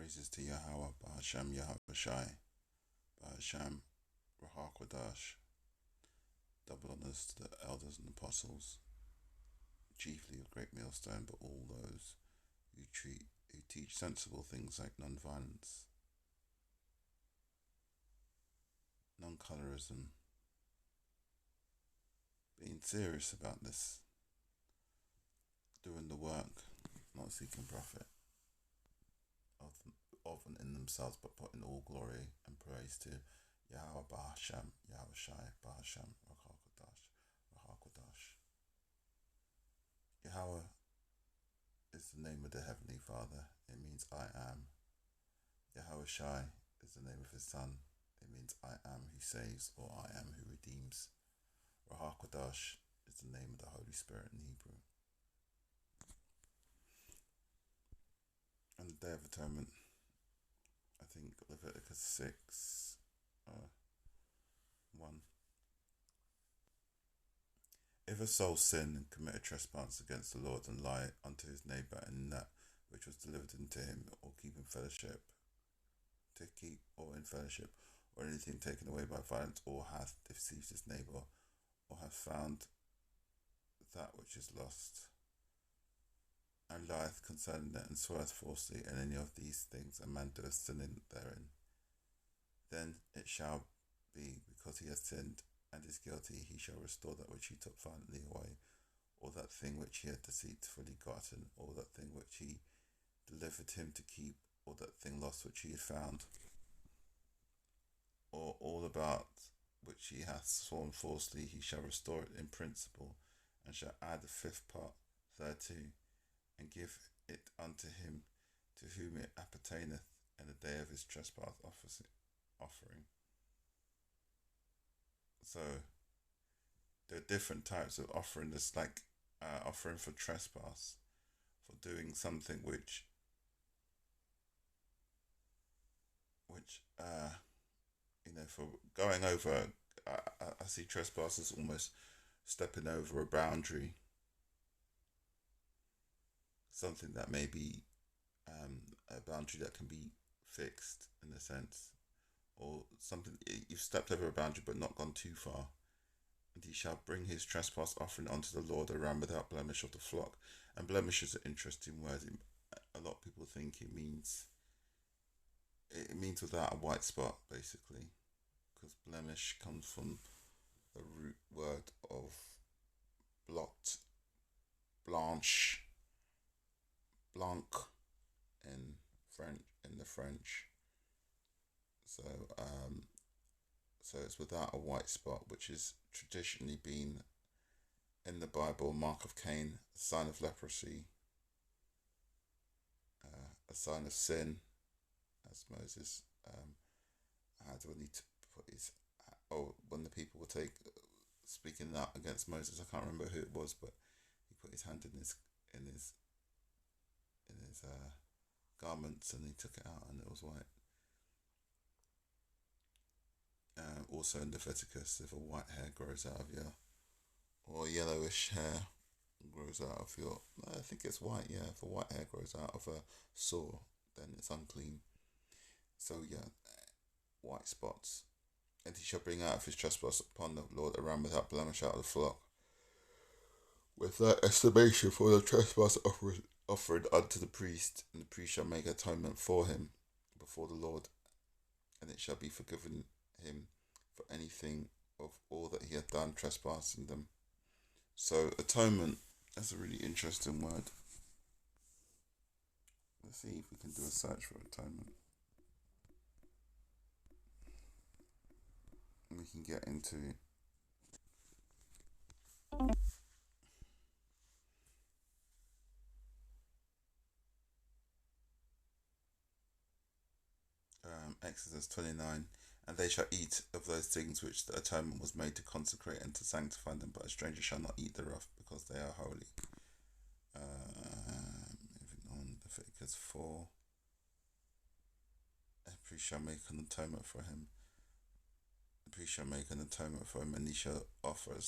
Praises to Yahweh, Bahasham Yahweh Shai, Bahasham Rahakwadash. Double honours to the elders and apostles, chiefly of Great Millstone, but all those who teach sensible things like non-violence, non-colorism, being serious about this, doing the work, not seeking profit of and in themselves, but putting all glory and praise to Yahweh Bahasham, Yahweh Shai, Bahasham, Rahakwadash. Yahweh is the name of the Heavenly Father. It means I am. Yahweh Shai is the name of his Son. It means I am who saves, or I am who redeems. Rahakwadash is the name of the Holy Spirit in Hebrew. On the Day of Atonement, I think Leviticus 6, 1. If a soul sin and commit a trespass against the Lord and lie unto his neighbour in that which was delivered unto him, or keep in fellowship, or anything taken away by violence, or hath deceived his neighbour, or hath found that which is lost, and lieth concerning it, and sweareth falsely, and any of these things a man doeth sin therein, then it shall be, because he has sinned and is guilty, he shall restore that which he took violently away, or that thing which he had deceitfully gotten, or that thing which he delivered him to keep, or that thing lost which he had found, or all about which he hath sworn falsely, he shall restore it in principle, and shall add the fifth part thereto, and give it unto him to whom it appertaineth in the day of his trespass offering. So there are different types of offering. There's like offering for trespass, for doing something which for going over. I see trespass as almost stepping over a boundary, something that may be a boundary that can be fixed in a sense, or something you've stepped over a boundary but not gone too far. And he shall bring his trespass offering unto the Lord, a ram without blemish of the flock. And blemish is an interesting word. A lot of people think it means without a white spot, basically, because blemish comes from the root word of blot, blanche, blanc in the French. So it's without a white spot, which is traditionally been in the Bible, mark of Cain, a sign of leprosy, a sign of sin, as Moses had when he put his, when the people were speaking out against Moses. I can't remember who it was, but he put his hand in his garments, and he took it out, and it was white. Also in Leviticus, if a white hair grows out of your, or yellowish hair grows out of your, I think it's white, yeah, if a white hair grows out of a sore, then it's unclean. So yeah, white spots. And he shall bring out of his trespass upon the Lord a ram without blemish out of the flock, with that estimation for the trespass offered unto the priest, and the priest shall make atonement for him before the Lord, and it shall be forgiven him for anything of all that he hath done trespassing them. So atonement, that's a really interesting word. Let's see if we can do a search for atonement. We can get into Exodus 29. And they shall eat of those things which the atonement was made to consecrate and to sanctify them, but a stranger shall not eat thereof, because they are holy. Moving on, Leviticus 4. A priest shall make an atonement for him. The priest shall make an atonement for him, and he shall offer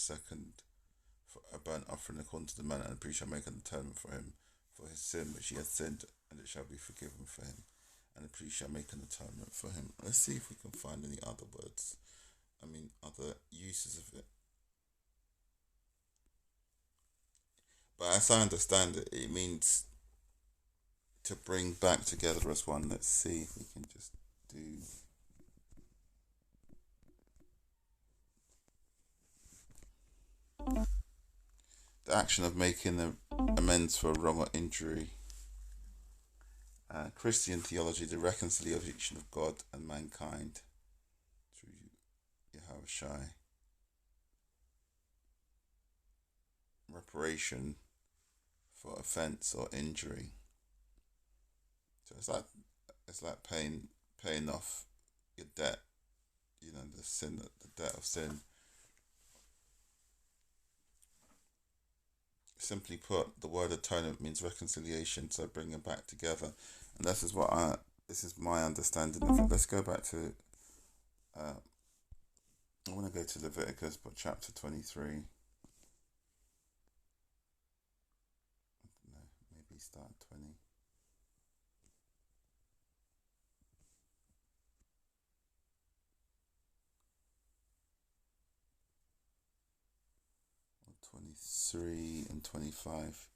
a burnt offering according to the manner, and the priest shall make an atonement for him for his sin which he hath sinned, and it shall be forgiven for him. and the priest shall make an atonement for him. Let's see if we can find any other words. I mean, other uses of it. But as I understand it, it means to bring back together as one. Let's see if we can just do. The action of making amends for wrong or injury. Christian theology, the reconciliation of God and mankind through Yahweh Shai. Reparation for offence or injury. So it's like paying off your debt. You know, the debt of sin. Simply put, the word atonement means reconciliation, so bringing back together, and this is my understanding of it. Let's go back to. I want to go to Leviticus, but chapter 23. No, maybe start 20. Or 23 and 25.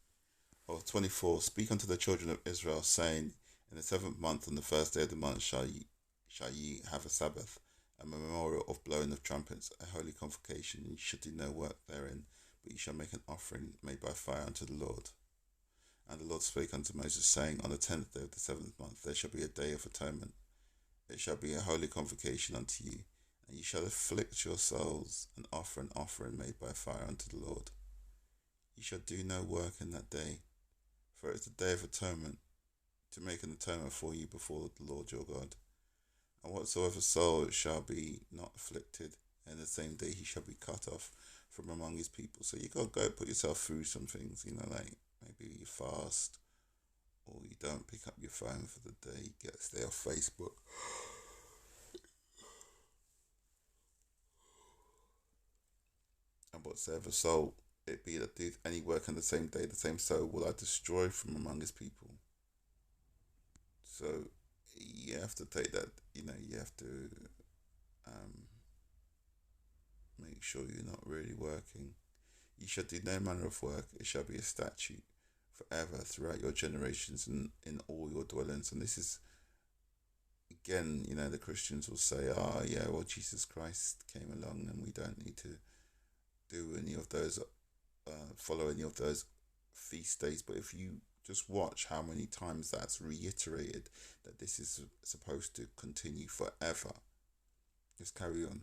Or 24. Speak unto the children of Israel, saying, in the 7th month, on the first day of the month, shall ye have a Sabbath, a memorial of blowing of trumpets, a holy convocation. Ye shall do no work therein, but ye shall make an offering made by fire unto the Lord. And the Lord spake unto Moses, saying, on the 10th day of the 7th month there shall be a day of atonement. It shall be a holy convocation unto you, and ye shall afflict your souls, and offer an offering made by fire unto the Lord. Ye shall do no work in that day, for it is the day of atonement, to make an atonement for you before the Lord your God. And whatsoever soul shall be not afflicted, in the same day he shall be cut off from among his people. So you gotta go put yourself through some things, like maybe you fast, or you don't pick up your phone for the day, you stay off Facebook. And whatsoever soul it be that doeth any work on the same day, the same soul will I destroy from among his people. So you have to take that, you have to make sure you're not really working. You shall do no manner of work, it shall be a statute forever throughout your generations and in all your dwellings. And this is, again, the Christians will say, yeah, well, Jesus Christ came along and we don't need to do any of those, follow any of those feast days. But if you just watch how many times that's reiterated, that this is supposed to continue forever. Just carry on.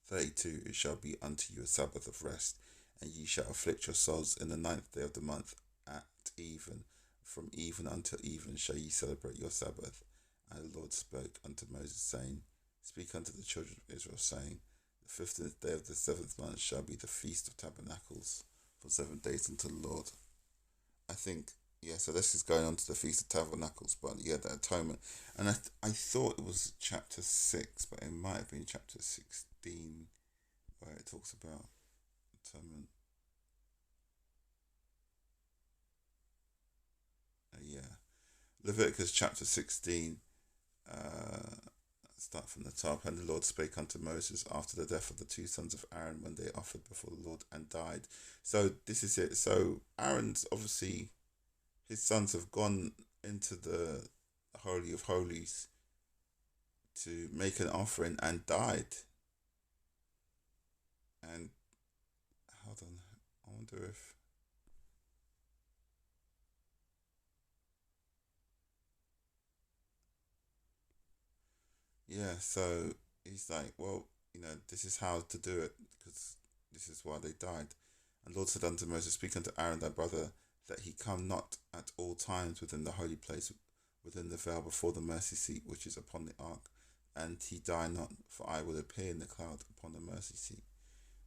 32. It shall be unto you a Sabbath of rest, and ye shall afflict your souls in the 9th day of the month at even. From even until even shall ye celebrate your Sabbath. And the Lord spoke unto Moses, saying, speak unto the children of Israel, saying, the 15th day of the 7th month shall be the Feast of Tabernacles, for 7 days unto the Lord. I think, so this is going on to the Feast of Tabernacles, but the atonement. And I thought it was chapter 6, but it might have been chapter 16, where it talks about atonement. Leviticus chapter 16, start from the top. And the Lord spake unto Moses after the death of the 2 sons of Aaron, when they offered before the Lord and died. So this is it. So Aaron's, obviously, his sons have gone into the Holy of Holies to make an offering and died. And hold on, I wonder if so he's like, well, this is how to do it, because this is why they died. And Lord said unto Moses, speak unto Aaron thy brother, that he come not at all times within the holy place, within the veil before the mercy seat which is upon the ark, and he die not, for I will appear in the cloud upon the mercy seat.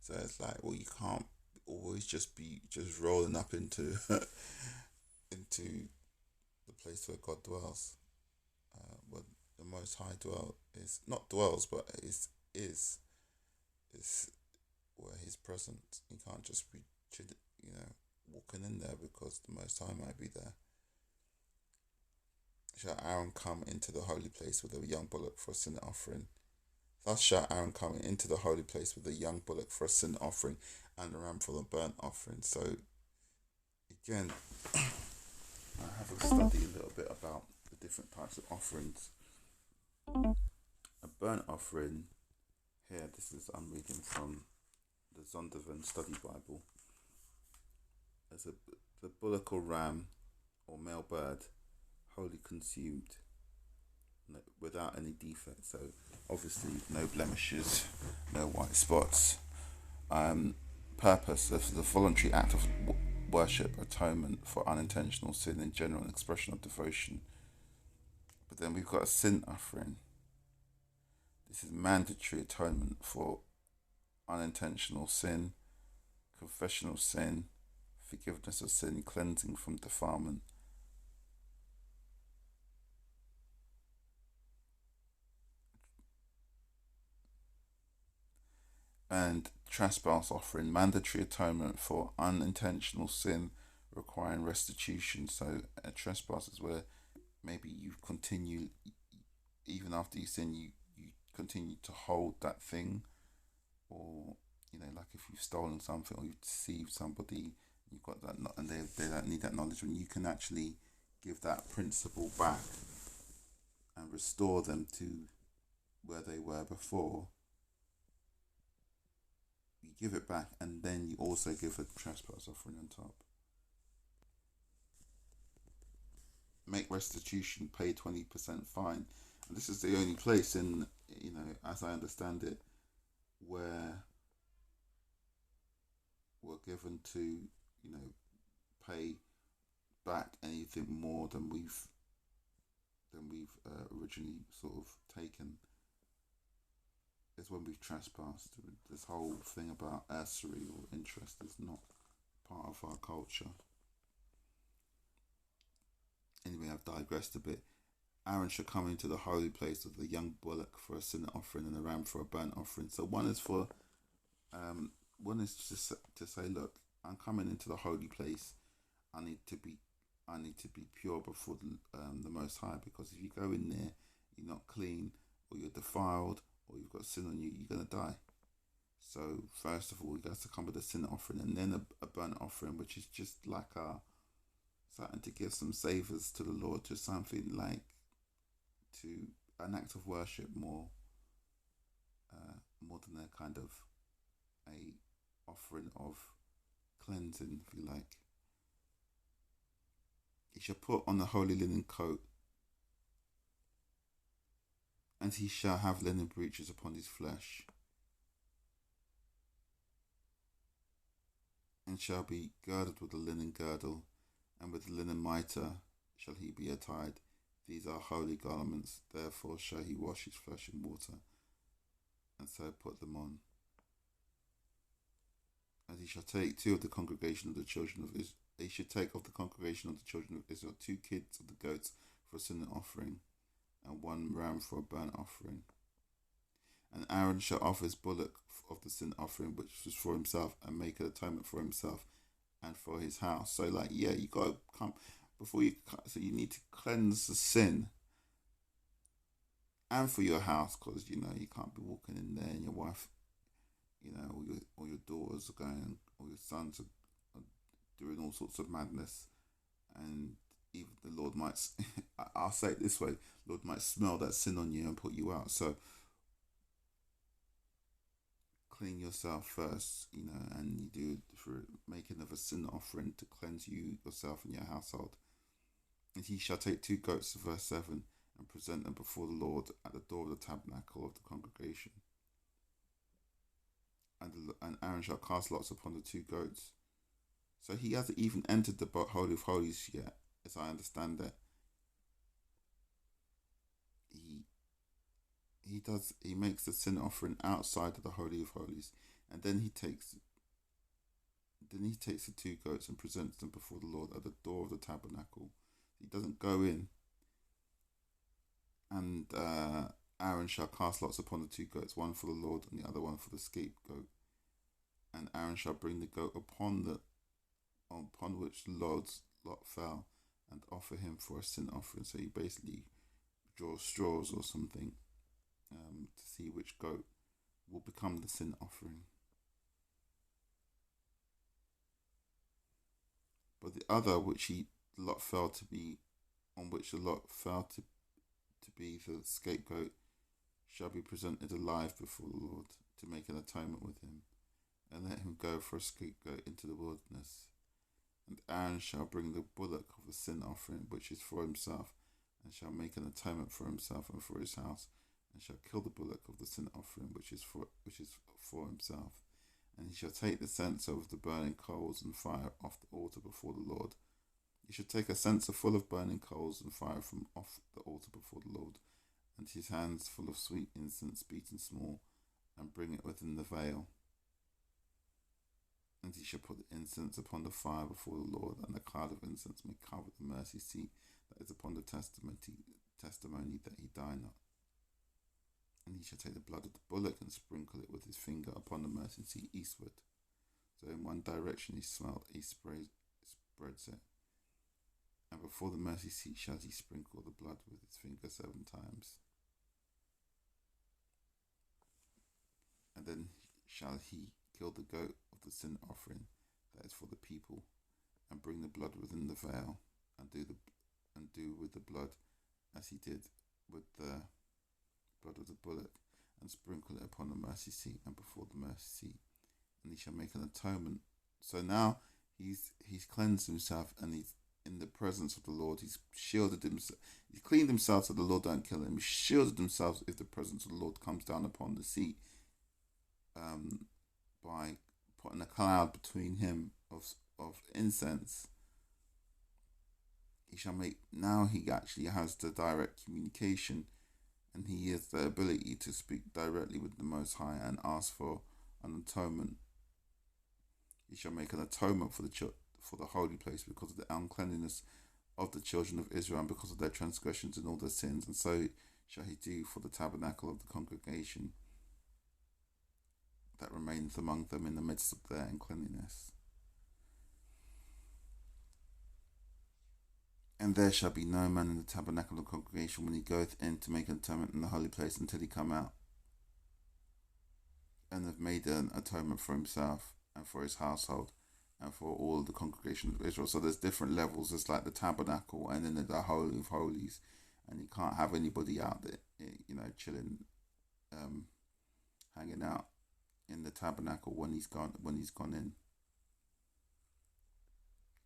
So it's like, well, you can't always just be rolling up into into the place where God dwells. Where the Most High is not dwells, but is where He's present. You can't just be walking in there, because the Most High might be there. shall Aaron come into the holy place with a young bullock for a sin offering. Thus shall Aaron come into the holy place with a young bullock for a sin offering and a ram for the burnt offering. So, again, I have a study a little bit about the different types of offerings. A burnt offering, here, I'm reading from the Zondervan Study Bible. As the bullock or ram or male bird, wholly consumed, without any defect. So obviously no blemishes, no white spots. Purpose: this is a voluntary act of worship, atonement for unintentional sin in general, an expression of devotion. But then we've got a sin offering. This is mandatory atonement for unintentional sin, confessional sin, forgiveness of sin, cleansing from defilement. And trespass offering, mandatory atonement for unintentional sin requiring restitution. So a trespass is where maybe you continue, even after you sin, you continue to hold that thing, or like if you've stolen something or you've deceived somebody, you've got that, and they don't need that knowledge, when you can actually give that principle back and restore them to where they were before. You give it back, and then you also give a trespass offering on top. Make restitution, pay 20% fine. And this is the only place in, as I understand it, where we're given to, pay back anything more than we've originally sort of taken. Is when we've trespassed. This whole thing about usury or interest is not part of our culture. Anyway, I've digressed a bit. Aaron shall come into the holy place with a young bullock for a sin offering and a ram for a burnt offering. So one is to say, look, I'm coming into the holy place. I need to be pure before the Most High, because if you go in there, you're not clean, or you're defiled, or you've got sin on you, you're going to die. So first of all, you have to come with a sin offering, and then a burnt offering, which is just like something to give some savours to the Lord, just something like an act of worship more than a kind of a offering of cleansing, if you like. He shall put on the holy linen coat, and he shall have linen breeches upon his flesh, and shall be girded with a linen girdle, and with a linen mitre shall he be attired. These are holy garments, therefore shall he wash his flesh in water, and so put them on. And he shall take two of the congregation of the children of Israel. He should take of the congregation of the children of Israel 2 kids of the goats for a sin offering, and 1 ram for a burnt offering. And Aaron shall offer his bullock of the sin offering, which was for himself, and make an atonement for himself and for his house. So, you got to come before you. So you need to cleanse the sin, and for your house, because you can't be walking in there and your wife, or your daughters are going, or your sons are doing all sorts of madness, and even the Lord might, I'll say it this way, Lord might smell that sin on you and put you out. So clean yourself first, and you do it for making of a sin offering to cleanse you, yourself, and your household. And he shall take 2 goats, verse 7, and present them before the Lord at the door of the tabernacle of the congregation. And Aaron shall cast lots upon the 2 goats. So he hasn't even entered the Holy of Holies yet, as I understand it. He makes the sin offering outside of the Holy of Holies, and then he takes the 2 goats and presents them before the Lord at the door of the tabernacle. He doesn't go in. And Aaron shall cast lots upon the 2 goats, one for the Lord and the other one for the scapegoat. And Aaron shall bring the goat upon which the Lord's lot fell, and offer him for a sin offering. So you basically draw straws or something to see which goat will become the sin offering. But the other, which lot fell to be, on which the lot fell to be the scapegoat, shall be presented alive before the Lord to make an atonement with him, and let him go for a scapegoat into the wilderness. And Aaron shall bring the bullock of the sin offering, which is for himself, and shall make an atonement for himself and for his house, and shall kill the bullock of the sin offering, which is for himself. And he shall take the censer of the burning coals and fire off the altar before the Lord. He shall take a censer full of burning coals and fire from off the altar before the Lord, and his hands full of sweet incense beaten small, and bring it within the veil. And he shall put the incense upon the fire before the Lord, and the cloud of incense may cover the mercy seat that is upon the testimony that he die not. And he shall take the blood of the bullock and sprinkle it with his finger upon the mercy seat eastward. So in one direction he spreads it. And before the mercy seat shall he sprinkle the blood with his finger 7 times. And then shall he kill the goat of the sin offering that is for the people, and bring the blood within the veil, and do with the blood as he did with the blood of the bullock, and sprinkle it upon the mercy seat and before the mercy seat, and he shall make an atonement. So now he's cleansed himself, and he's in the presence of the Lord. He's shielded himself. He's cleaned himself so the Lord don't kill him. He's shielded himself if the presence of the Lord comes down upon the seat, by putting a cloud between him of incense. He shall make, now he actually has the direct communication, and he has the ability to speak directly with the Most High and ask for an atonement. He shall make an atonement for the holy place because of the uncleanness of the children of Israel, and because of their transgressions and all their sins, and so shall he do for the tabernacle of the congregation that remaineth among them in the midst of their uncleanness. And there shall be no man in the tabernacle of the congregation when he goeth in to make an atonement in the holy place until he come out and have made an atonement for himself and for his household and for all the congregation of Israel. So there's different levels. It's like the tabernacle, and then the Holy of Holies, and you can't have anybody out there, chilling, hanging out in the tabernacle when he's gone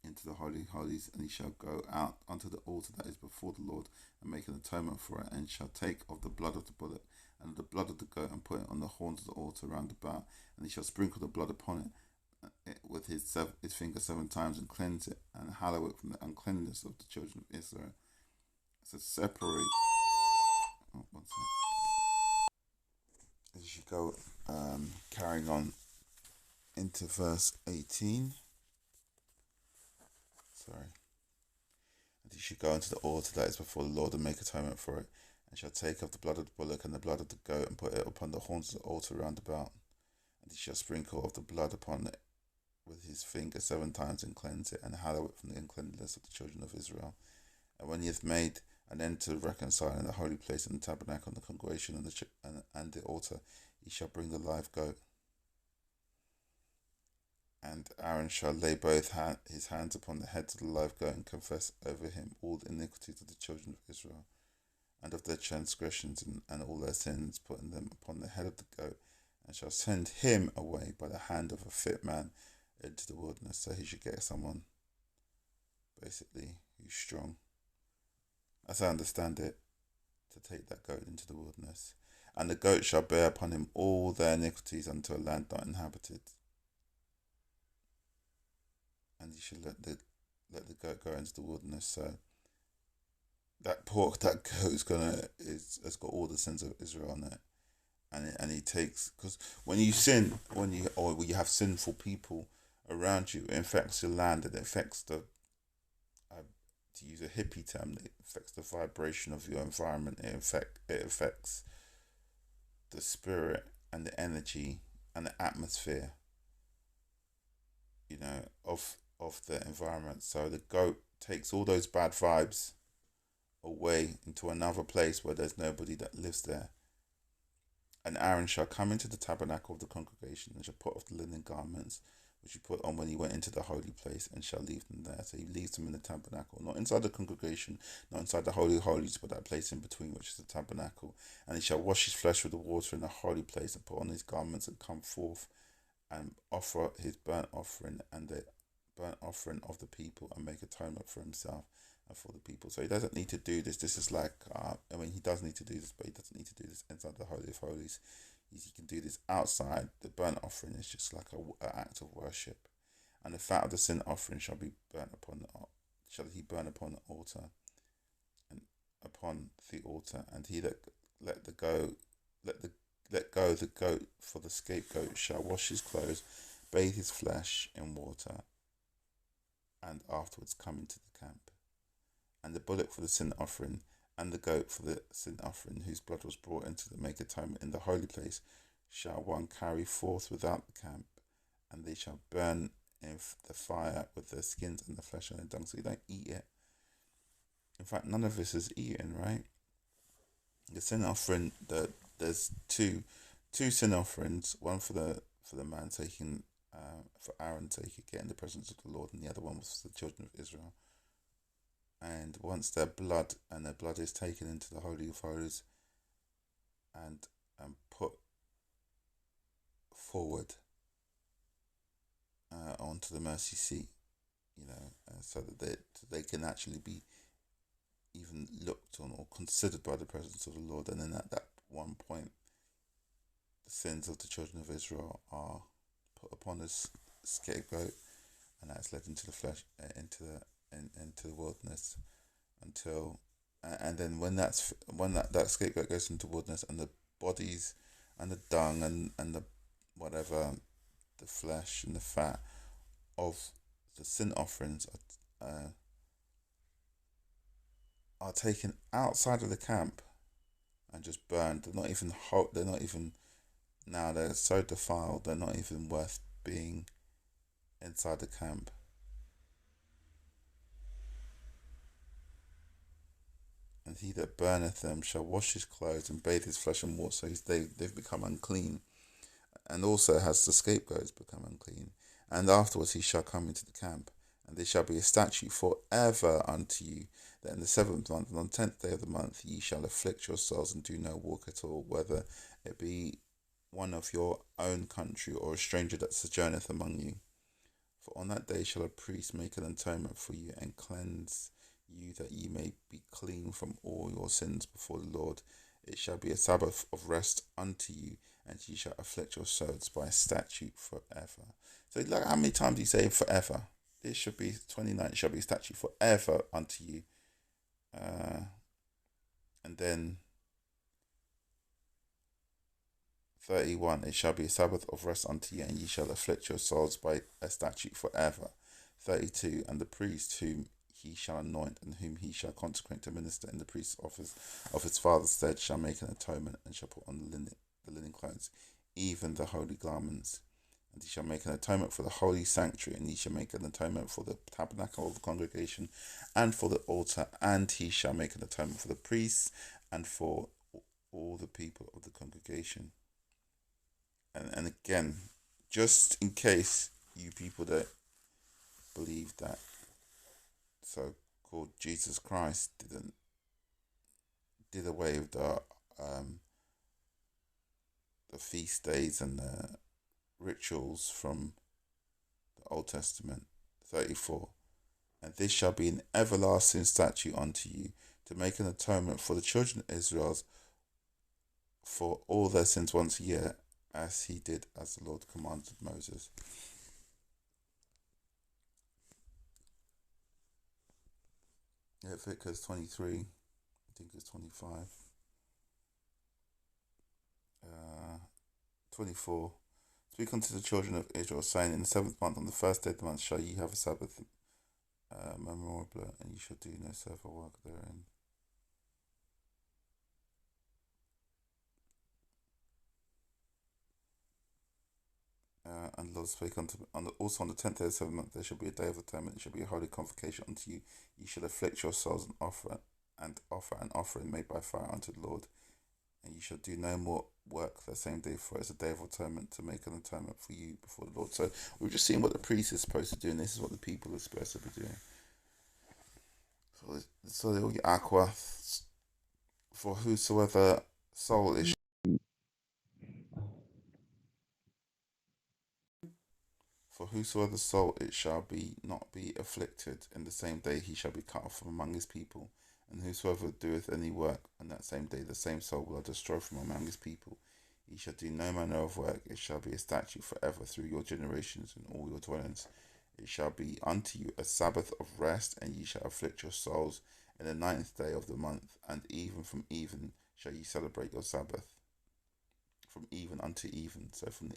into the Holy of Holies. And he shall go out unto the altar that is before the Lord, and make an atonement for it, and shall take of the blood of the bullock and the blood of the goat, and put it on the horns of the altar round about, and he shall sprinkle the blood upon it with his finger 7 times, and cleanse it, and hallow it from the uncleanness of the children of Israel. So separate. Oh, one second. As you go, carrying on into verse 18. Sorry. And he shall go into the altar that is before the Lord, and make atonement for it, and shall take of the blood of the bullock and the blood of the goat, and put it upon the horns of the altar round about. And he shall sprinkle of the blood upon it with his finger 7 times, and cleanse it, and hallow it from the uncleanness of the children of Israel. And when he hath made an end to reconciling the holy place and the tabernacle and the congregation and the altar, he shall bring the live goat. And Aaron shall lay both his hands upon the heads of the live goat, and confess over him all the iniquities of the children of Israel, and of their transgressions and all their sins, putting them upon the head of the goat, and shall send him away by the hand of a fit man into the wilderness. So he should get someone, basically, who's strong, as I understand it, to take that goat into the wilderness. And the goat shall bear upon him all their iniquities unto a land not inhabited. And you should let the goat go into the wilderness. So that goat has got all the sins of Israel on it, and he takes, because when you sin, when you have sinful people around you, it affects your land, and it affects to use a hippie term, it affects the vibration of your environment. It affects the spirit and the energy and the atmosphere, of the environment. So the goat takes all those bad vibes away into another place where there's nobody that lives there. And Aaron shall come into the tabernacle of the congregation and shall put off the linen garments which he put on when he went into the holy place, and shall leave them there. So he leaves them in the tabernacle, not inside the congregation, not inside the holy of holies, but that place in between, which is the tabernacle. And he shall wash his flesh with the water in the holy place, and put on his garments, and come forth and offer his burnt offering and the burnt offering of the people, and make atonement for himself and for the people. So he doesn't need to do this. This is like, he does need to do this, but he doesn't need to do this inside the holy of holies. He can do this outside. The burnt offering is just like an act of worship, and the fat of the sin offering shall he burn upon the altar, and upon the altar, and he that let go the goat for the scapegoat shall wash his clothes, bathe his flesh in water, and afterwards come into the camp. And the bullock for the sin offering, and the goat for the sin offering, whose blood was brought into the make atonement in the holy place, shall one carry forth without the camp, and they shall burn in the fire with their skins and the flesh and the dung. So you don't eat it. In fact, none of this is eaten, right? The sin offering, there's two sin offerings. One for the man, so he can for Aaron, so he could get in the presence of the Lord, and the other one was for the children of Israel. And once their blood is taken into the Holy of Holies and put forward onto the mercy seat, so that they can actually be even looked on or considered by the presence of the Lord. And then at that one point, the sins of the children of Israel are put upon this scapegoat, and that's led into the flesh, into the wilderness, until, and then when that scapegoat goes into the wilderness, and the bodies and the dung and the whatever, the flesh and the fat of the sin offerings are taken outside of the camp and just burned. They're not even hot. They're not even, now they're so defiled. They're not even worth being inside the camp. And he that burneth them shall wash his clothes and bathe his flesh in water. So they've become unclean. And also has the scapegoats become unclean. And afterwards he shall come into the camp, and there shall be a statute forever unto you, that in the 7th month, and on the 10th day of the month, ye shall afflict yourselves and do no work at all, whether it be one of your own country, or a stranger that sojourneth among you. For on that day shall a priest make an atonement for you, and cleanse you, that ye may be clean from all your sins before the Lord. It shall be a Sabbath of rest unto you, and ye shall afflict yourselves by statute forever. So, like, how many times do you say forever? This should be 29. It shall be a statute forever unto you. And then 31. It shall be a Sabbath of rest unto you, and ye shall afflict your souls by a statute forever. 32. And the priest whom he shall anoint, and whom he shall consecrate to minister in the priest's office of his father's stead, shall make an atonement, and shall put on the linen clothes, even the holy garments. And he shall make an atonement for the holy sanctuary, and he shall make an atonement for the tabernacle of the congregation, and for the altar, and he shall make an atonement for the priests, and for all the people of the congregation. And again, just in case you people that believe that so-called Jesus Christ did away with the feast days and the rituals from the Old Testament. 34. And this shall be an everlasting statute unto you, to make an atonement for the children of Israel for all their sins once a year, as he did, as the Lord commanded Moses. Leviticus 23, I think it's 25. 24. Speak unto the children of Israel, saying, in the 7th month, on the 1st day of the month, shall ye have a Sabbath memorable, and ye shall do no service work therein. And Lord spake unto me, also on the 10th day of the 7th month there shall be a day of atonement, it shall be a holy convocation unto you. Ye shall afflict your souls and offer an offering made by fire unto the Lord. And you shall do no more work the same day, for it's a day of atonement, to make an atonement for you before the Lord. So we've just seen what the priest is supposed to do, and this is what the people are supposed to be doing. So they'll get aqua, for whosoever soul is For whosoever soul it shall be not be afflicted, in the same day he shall be cut off from among his people. And whosoever doeth any work on that same day, the same soul will I destroy from among his people. He shall do no manner of work, it shall be a statute forever through your generations in all your dwellings. It shall be unto you a Sabbath of rest, and ye shall afflict your souls in the 9th day of the month, and even from even shall ye celebrate your Sabbath. From even unto even, so from the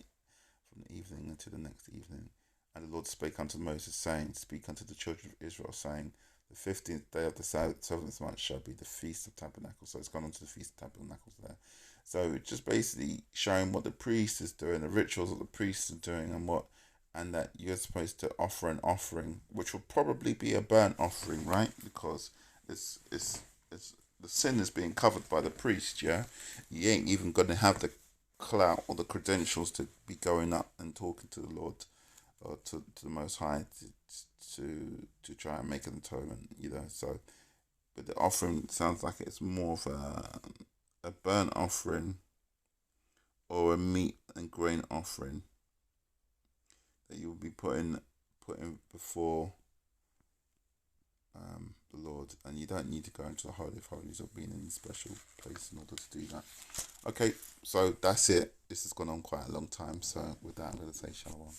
evening unto the next evening. And the Lord spake unto Moses, saying, Speak unto the children of Israel, saying, The 15th day of the 7th month shall be the Feast of Tabernacles. So it's gone on to the Feast of Tabernacles there. So it's just basically showing what the priest is doing, the rituals that the priests are doing, and that you're supposed to offer an offering, which will probably be a burnt offering, right? Because it's the sin is being covered by the priest, yeah? You ain't even going to have the clout or the credentials to be going up and talking to the Lord or to the Most High to try and make an atonement, So, but the offering sounds like it's more of a burnt offering or a meat and grain offering that you will be putting before the Lord, and you don't need to go into the Holy of Holies or be in any special place in order to do that. Okay, so that's it. This has gone on quite a long time, so with that I'm going to say shalom.